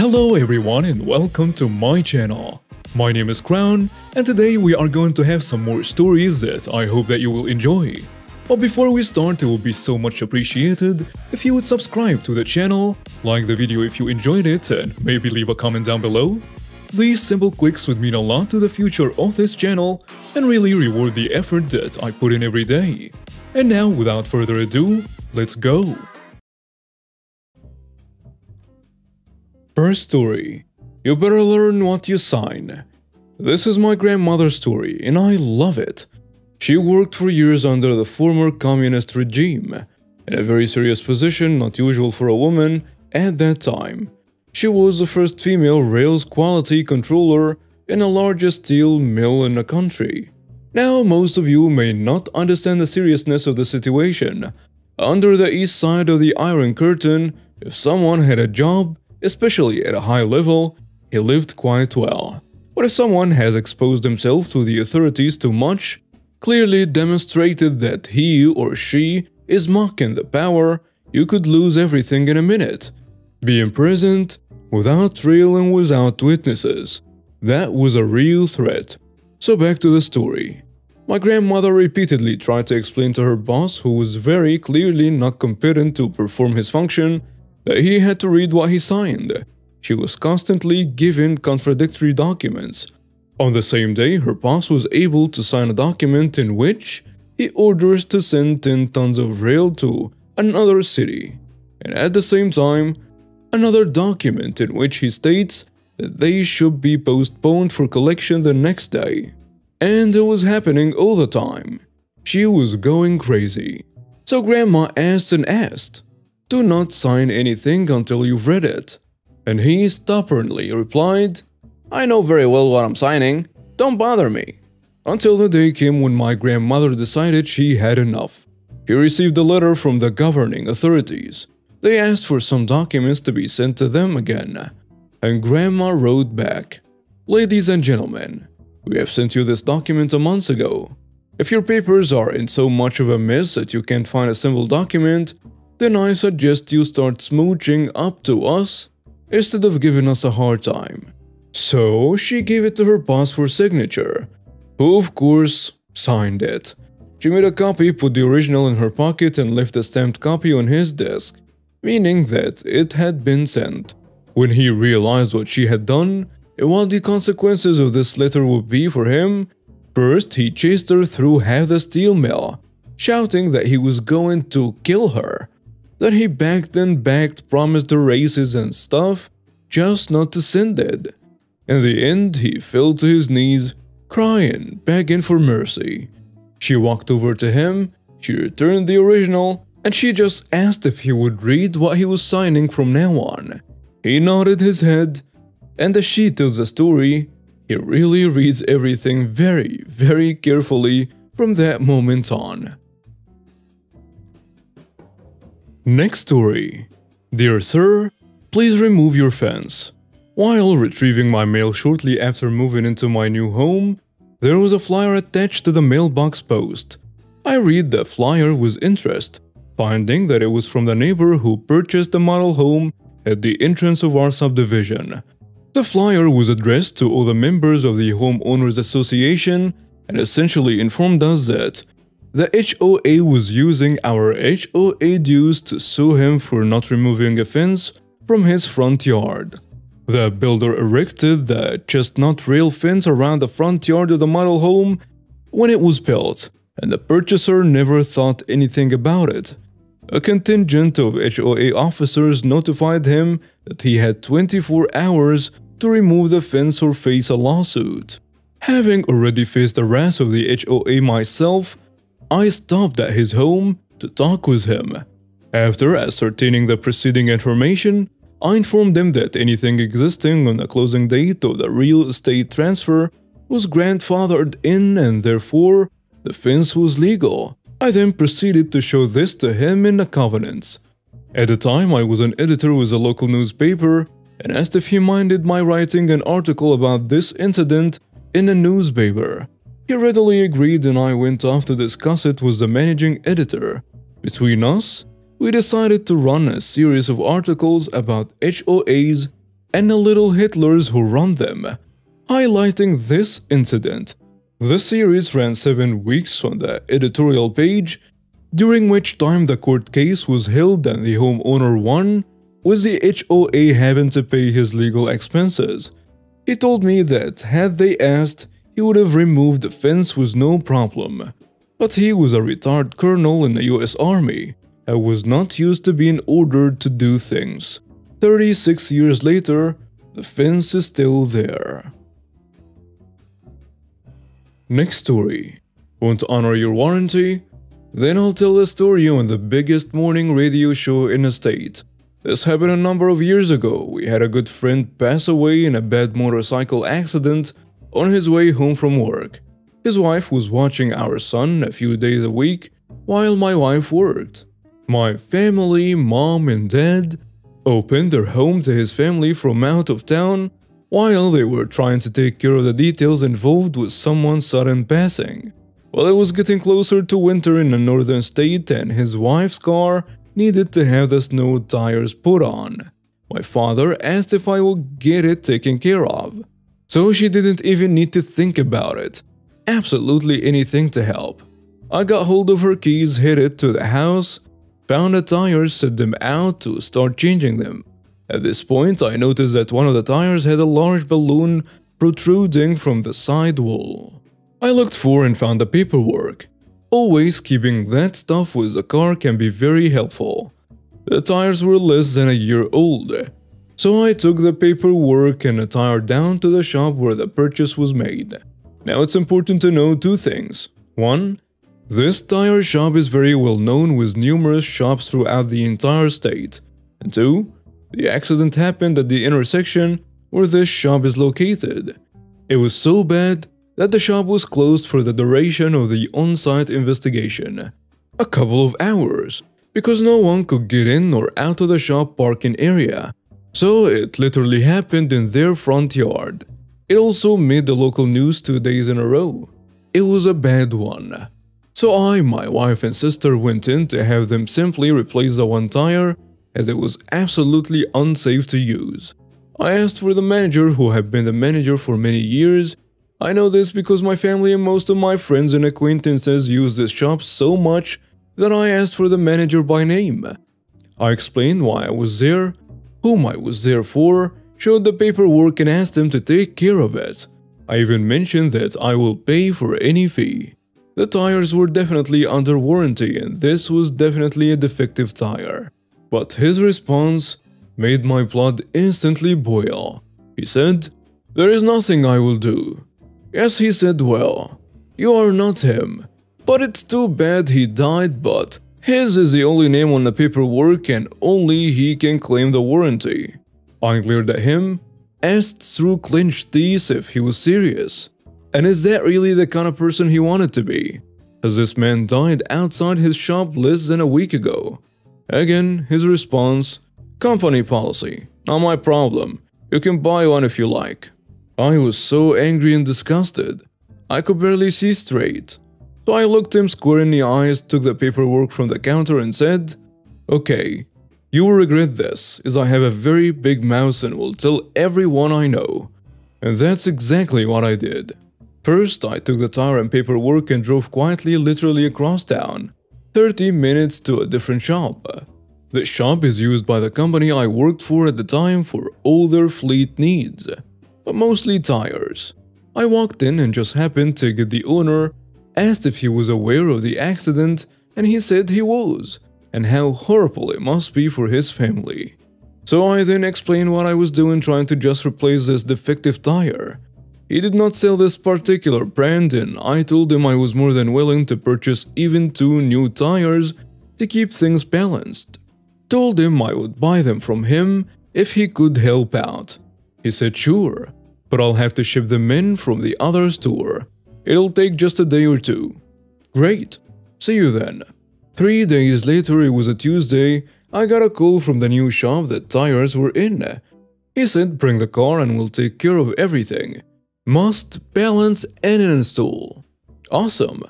Hello everyone and welcome to my channel. My name is Crown and today we are going to have some more stories that I hope that you will enjoy. But before we start, it would be so much appreciated if you would subscribe to the channel, like the video if you enjoyed it, and maybe leave a comment down below. These simple clicks would mean a lot to the future of this channel and really reward the effort that I put in every day. And now, without further ado, let's go! First story. You better learn what you sign. This is my grandmother's story and I love it. She worked for years under the former communist regime, in a very serious position not usual for a woman at that time. She was the first female rails quality controller in the largest steel mill in the country. Now, most of you may not understand the seriousness of the situation. Under the east side of the Iron Curtain, if someone had a job, especially at a high level, he lived quite well. But if someone has exposed himself to the authorities too much, clearly demonstrated that he or she is mocking the power, you could lose everything in a minute. Be imprisoned, without trial and without witnesses. That was a real threat. So back to the story. My grandmother repeatedly tried to explain to her boss, who was very clearly not competent to perform his function, that he had to read what he signed. She was constantly given contradictory documents. On the same day, her boss was able to sign a document in which he orders to send 10 tons of rail to another city, and at the same time, another document in which he states that they should be postponed for collection the next day. And it was happening all the time. She was going crazy. So Grandma asked and asked, "Do not sign anything until you've read it." And he stubbornly replied, "I know very well what I'm signing, don't bother me." Until the day came when my grandmother decided she had enough. She received a letter from the governing authorities. They asked for some documents to be sent to them again. And Grandma wrote back, "Ladies and gentlemen, we have sent you this document a month ago. If your papers are in so much of a mess that you can't find a simple document, then I suggest you start smooching up to us instead of giving us a hard time." So she gave it to her boss for signature, who of course signed it. She made a copy, put the original in her pocket and left a stamped copy on his desk, meaning that it had been sent. When he realized what she had done and what the consequences of this letter would be for him, first he chased her through half the steel mill, shouting that he was going to kill her. Then he backed and backed, promised her raises and stuff, just not to send it. In the end, he fell to his knees, crying, begging for mercy. She walked over to him, she returned the original, and she just asked if he would read what he was signing from now on. He nodded his head, and as she tells the story, he really reads everything very, very carefully from that moment on. Next story. Dear Sir, please remove your fence. While retrieving my mail shortly after moving into my new home, there was a flyer attached to the mailbox post. I read the flyer with interest, finding that it was from the neighbor who purchased the model home at the entrance of our subdivision. The flyer was addressed to all the members of the Homeowners Association and essentially informed us that the HOA was using our HOA dues to sue him for not removing a fence from his front yard. The builder erected the chestnut rail fence around the front yard of the model home when it was built, and the purchaser never thought anything about it. A contingent of HOA officers notified him that he had 24 hours to remove the fence or face a lawsuit. Having already faced the wrath of the HOA myself, I stopped at his home to talk with him. After ascertaining the preceding information, I informed him that anything existing on the closing date of the real estate transfer was grandfathered in and therefore the fence was legal. I then proceeded to show this to him in the covenants. At the time, I was an editor with a local newspaper and asked if he minded my writing an article about this incident in the newspaper. He readily agreed and I went off to discuss it with the managing editor. Between us, we decided to run a series of articles about HOAs and the little Hitlers who run them, highlighting this incident. The series ran 7 weeks on the editorial page, during which time the court case was held and the homeowner won, with the HOA having to pay his legal expenses. He told me that had they asked, he would have removed the fence with no problem. But he was a retired colonel in the US Army and was not used to being ordered to do things. 36 years later, the fence is still there. Next story. Want to honor your warranty? Then I'll tell the story on the biggest morning radio show in the state. This happened a number of years ago. We had a good friend pass away in a bad motorcycle accident on his way home from work. His wife was watching our son a few days a week while my wife worked. My family, mom and dad, opened their home to his family from out of town while they were trying to take care of the details involved with someone's sudden passing. Well, it was getting closer to winter in the northern state and his wife's car needed to have the snow tires put on. My father asked if I would get it taken care of. So she didn't even need to think about it. Absolutely anything to help. I got hold of her keys, headed to the house, found the tires, set them out to start changing them. At this point, I noticed that one of the tires had a large balloon protruding from the side wall. I looked for and found the paperwork. Always keeping that stuff with the car can be very helpful. The tires were less than a year old, so I took the paperwork and the tire down to the shop where the purchase was made. Now it's important to know 2 things. 1. This tire shop is very well known with numerous shops throughout the entire state. And 2. The accident happened at the intersection where this shop is located. It was so bad that the shop was closed for the duration of the on-site investigation. A couple of hours, because no one could get in or out of the shop parking area. So it literally happened in their front yard. It also made the local news 2 days in a row. It was a bad one. So I, my wife and sister went in to have them simply replace the one tire, as it was absolutely unsafe to use. I asked for the manager, who had been the manager for many years. I know this because my family and most of my friends and acquaintances use this shop so much that I asked for the manager by name. I explained why I was there, whom I was there for, showed the paperwork and asked him to take care of it. I even mentioned that I will pay for any fee. The tires were definitely under warranty and this was definitely a defective tire. But his response made my blood instantly boil. He said, "There is nothing I will do." Yes, he said, "Well, you are not him. But it's too bad he died, but his is the only name on the paperwork and only he can claim the warranty." I glared at him, asked through clenched teeth if he was serious. And is that really the kind of person he wanted to be? As this man died outside his shop less than a week ago. Again, his response, "Company policy, not my problem. You can buy one if you like." I was so angry and disgusted. I could barely see straight. So I looked him square in the eyes, took the paperwork from the counter and said, "Okay, you will regret this, as I have a very big mouth and will tell everyone I know." And that's exactly what I did. First, I took the tire and paperwork and drove quietly literally across town, 30 minutes to a different shop. This shop is used by the company I worked for at the time for all their fleet needs, but mostly tires. I walked in and just happened to get the owner, asked if he was aware of the accident, and he said he was, and how horrible it must be for his family. So I then explained what I was doing, trying to just replace this defective tire. He did not sell this particular brand and I told him I was more than willing to purchase even 2 new tires to keep things balanced. Told him I would buy them from him if he could help out. He said sure, but I'll have to ship them in from the other store. It'll take just a day or 2. Great, see you then. 3 days later, it was a Tuesday, I got a call from the new shop that tires were in. He said bring the car and we'll take care of everything. Must, balance and install. Awesome,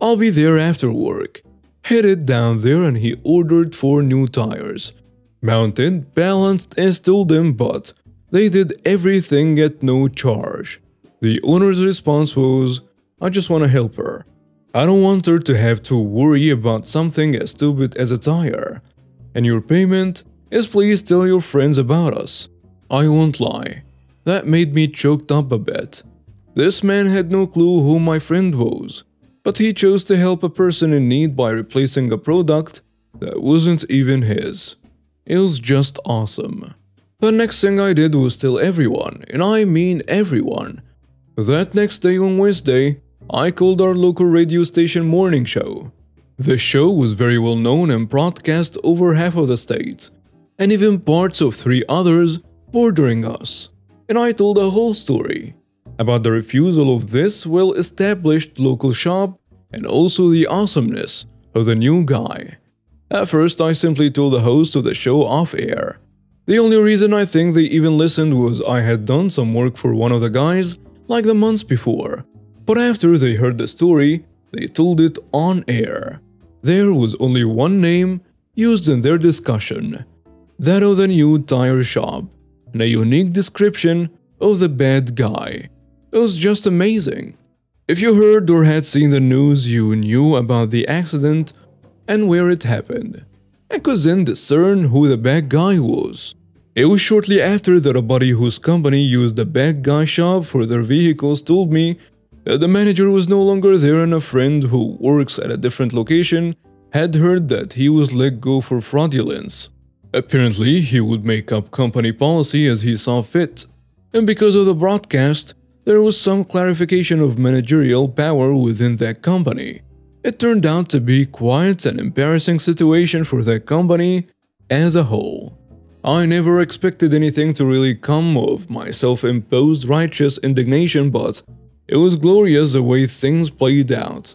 I'll be there after work. Headed down there and he ordered 4 new tires. Mounted, balanced, installed them, but They did everything at no charge. The owner's response was, "I just want to help her. I don't want her to have to worry about something as stupid as a tire. And your payment is please tell your friends about us." I won't lie, that made me choked up a bit. This man had no clue who my friend was, but he chose to help a person in need by replacing a product that wasn't even his. It was just awesome. The next thing I did was tell everyone, and I mean everyone. That next day on Wednesday, I called our local radio station morning show. The show was very well known and broadcast over half of the state, and even parts of 3 others bordering us. And I told a whole story about the refusal of this well-established local shop and also the awesomeness of the new guy. At first, I simply told the host of the show off-air. The only reason I think they even listened was I had done some work for one of the guys like the months before. But after they heard the story, they told it on air. There was only one name used in their discussion, that of the new tire shop, and a unique description of the bad guy. It was just amazing. If you heard or had seen the news, you knew about the accident and where it happened, and could then discern who the bad guy was. It was shortly after that a buddy whose company used the bad guy shop for their vehicles told me that the manager was no longer there, and a friend who works at a different location had heard that he was let go for fraudulence. Apparently, he would make up company policy as he saw fit, and because of the broadcast, there was some clarification of managerial power within that company. It turned out to be quite an embarrassing situation for that company as a whole. I never expected anything to really come of my self-imposed righteous indignation, but it was glorious the way things played out.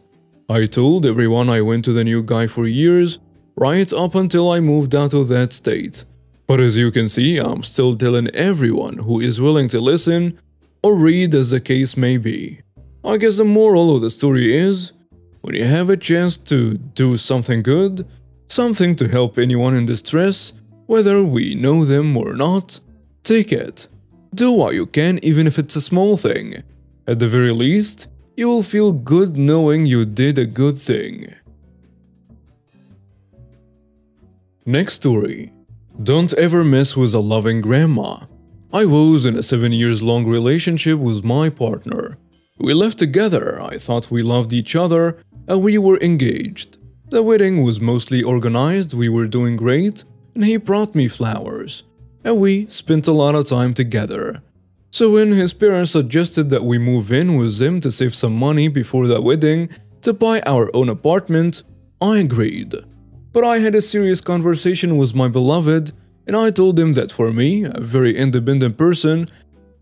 I told everyone I went to the new guy for years, right up until I moved out of that state. But as you can see, I'm still telling everyone who is willing to listen or read, as the case may be. I guess the moral of the story is, when you have a chance to do something good, something to help anyone in distress, whether we know them or not, take it. Do what you can, even if it's a small thing. At the very least, you will feel good knowing you did a good thing. Next story. Don't ever mess with a loving grandma. I was in a 7 years long relationship with my partner. We lived together, I thought we loved each other, and we were engaged. The wedding was mostly organized, we were doing great, and he brought me flowers, and we spent a lot of time together. So when his parents suggested that we move in with them to save some money before the wedding to buy our own apartment, I agreed. But I had a serious conversation with my beloved, and I told him that for me, a very independent person,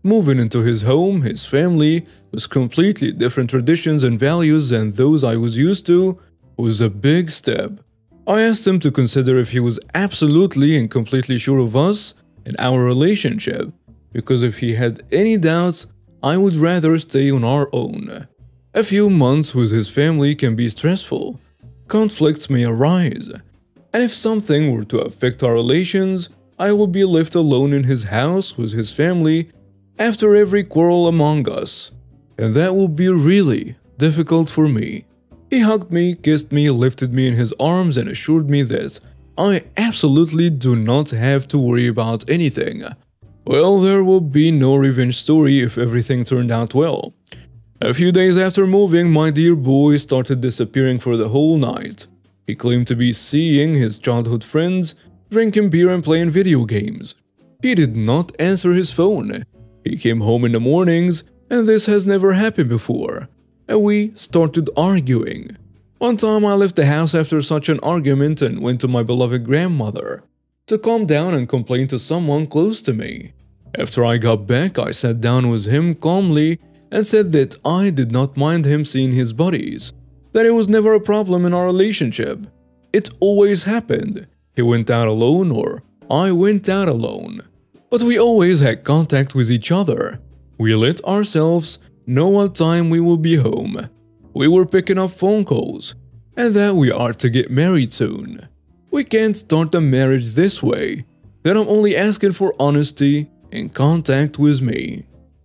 moving into his home, his family, with completely different traditions and values than those I was used to, was a big step. I asked him to consider if he was absolutely and completely sure of us and our relationship, because if he had any doubts, I would rather stay on our own. A few months with his family can be stressful. Conflicts may arise, and if something were to affect our relations, I would be left alone in his house with his family after every quarrel among us, and that would be really difficult for me. He hugged me, kissed me, lifted me in his arms, and assured me that I absolutely do not have to worry about anything. Well, there would be no revenge story if everything turned out well. A few days after moving, my dear boy started disappearing for the whole night. He claimed to be seeing his childhood friends, drinking beer and playing video games. He did not answer his phone. He came home in the mornings, and this has never happened before, and we started arguing. One time I left the house after such an argument and went to my beloved grandmother to calm down and complain to someone close to me. After I got back, I sat down with him calmly and said that I did not mind him seeing his buddies, that it was never a problem in our relationship. It always happened. He went out alone or I went out alone. But we always had contact with each other. We let ourselves know what time we will be home. We were picking up phone calls, and that we are to get married soon. We can't start a marriage this way. Then I'm only asking for honesty in contact with me.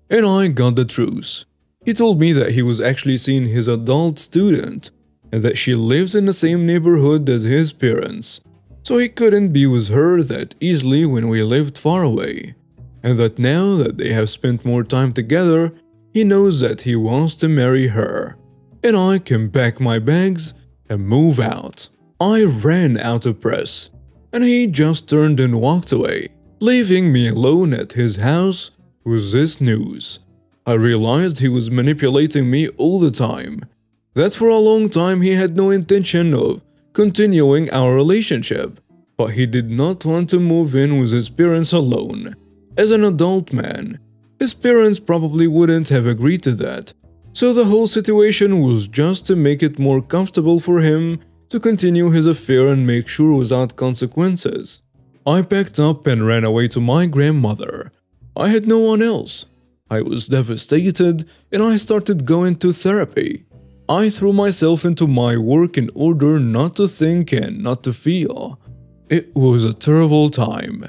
And I got the truth. He told me that he was actually seeing his adult student and that she lives in the same neighborhood as his parents, so he couldn't be with her that easily when we lived far away. And that now that they have spent more time together, he knows that he wants to marry her. And I can pack my bags and move out. I ran out of press, and he just turned and walked away, leaving me alone at his house with this news. I realized he was manipulating me all the time, that for a long time he had no intention of continuing our relationship, but he did not want to move in with his parents alone. As an adult man, his parents probably wouldn't have agreed to that, so the whole situation was just to make it more comfortable for him to continue his affair and make sure without consequences. I packed up and ran away to my grandmother. I had no one else. I was devastated and I started going to therapy. I threw myself into my work in order not to think and not to feel. It was a terrible time.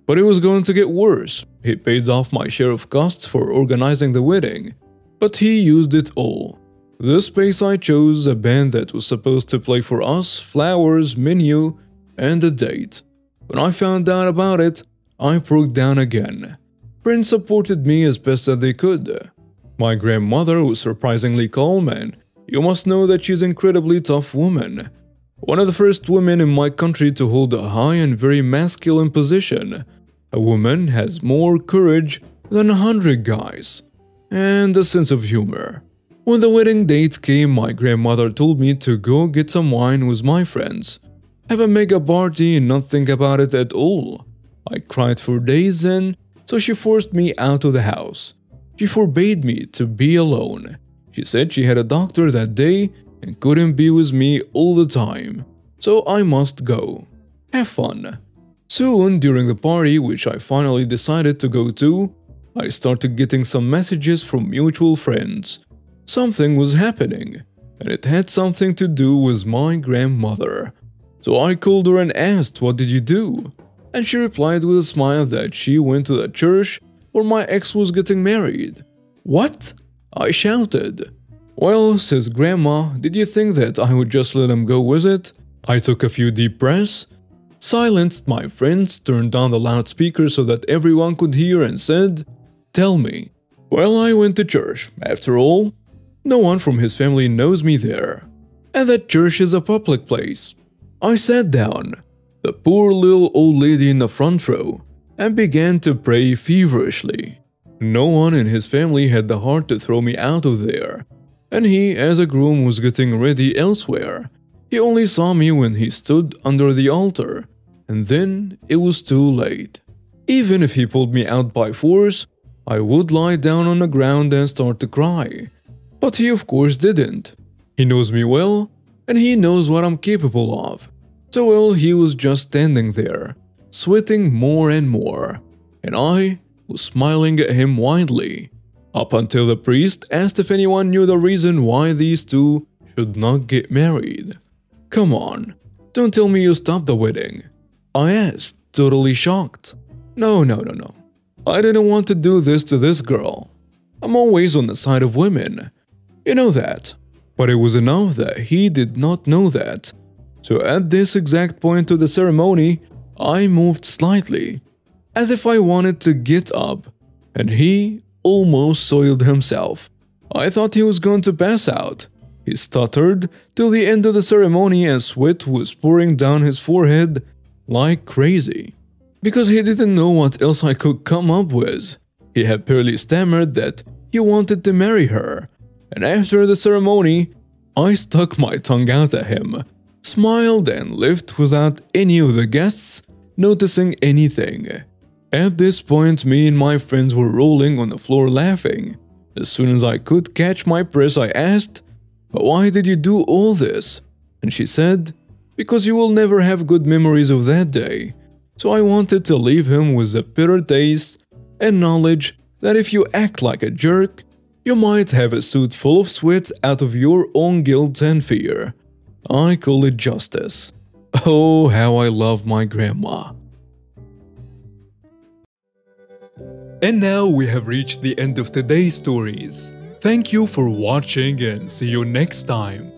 But it was going to get worse. He paid off my share of costs for organizing the wedding, but he used it all. The space I chose, a band that was supposed to play for us, flowers, menu, and a date. When I found out about it, I broke down again. Friends supported me as best as they could. My grandmother was surprisingly calm, and you must know that she's an incredibly tough woman. One of the first women in my country to hold a high and very masculine position. A woman has more courage than 100 guys. And a sense of humor. When the wedding date came, my grandmother told me to go get some wine with my friends, have a mega party and not think about it at all. I cried for days then, so she forced me out of the house. She forbade me to be alone. She said she had a doctor that day and couldn't be with me all the time, so I must go. Have fun. Soon, during the party, which I finally decided to go to, I started getting some messages from mutual friends. Something was happening, and it had something to do with my grandmother. So I called her and asked, "What did you do?" And she replied with a smile that she went to the church where my ex was getting married. "What?" I shouted. "Well," says Grandma, "did you think that I would just let him go with it?" I took a few deep breaths, silenced my friends, turned down the loudspeaker so that everyone could hear and said, "Tell me." Well, I went to church. After all, no one from his family knows me there. And that church is a public place. I sat down, the poor little old lady in the front row, and began to pray feverishly. No one in his family had the heart to throw me out of there. And he, as a groom, was getting ready elsewhere. He only saw me when he stood under the altar, and then it was too late. Even if he pulled me out by force, I would lie down on the ground and start to cry. But he of course didn't. He knows me well, and he knows what I'm capable of. So well, he was just standing there, sweating more and more, and I was smiling at him widely, up until the priest asked if anyone knew the reason why these two should not get married. "Come on, don't tell me you stopped the wedding," I asked, totally shocked. No. I didn't want to do this to this girl. I'm always on the side of women. You know that. But it was enough that he did not know that. So at this exact point of the ceremony, I moved slightly, as if I wanted to get up, and he almost soiled himself. I thought he was going to pass out. He stuttered till the end of the ceremony and sweat was pouring down his forehead like crazy. Because he didn't know what else I could come up with. He had barely stammered that he wanted to marry her. And after the ceremony, I stuck my tongue out at him, smiled and left without any of the guests noticing anything. At this point, me and my friends were rolling on the floor laughing. As soon as I could catch my breath, I asked, "But why did you do all this?" And she said, "Because you will never have good memories of that day." So I wanted to leave him with a bitter taste and knowledge that if you act like a jerk, you might have a suit full of sweat out of your own guilt and fear. I call it justice. Oh, how I love my grandma. And now we have reached the end of today's stories. Thank you for watching and see you next time.